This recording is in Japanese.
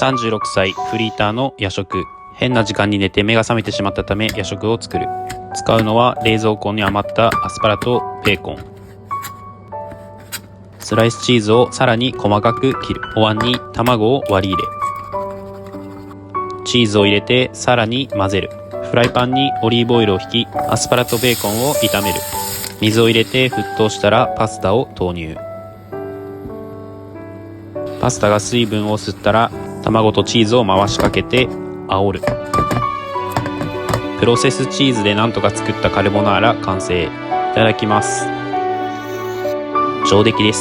36歳フリーターの夜食。変な時間に寝て目が覚めてしまったため夜食を作る。使うのは冷蔵庫に余ったアスパラとベーコン。スライスチーズをさらに細かく切る。お椀に卵を割り入れ、チーズを入れてさらに混ぜる。フライパンにオリーブオイルを引き、アスパラとベーコンを炒める。水を入れて沸騰したらパスタを投入。パスタが水分を吸ったら卵とチーズを回しかけて煽る。プロセスチーズでなんとか作ったカルボナーラ完成。いただきます。上出来です。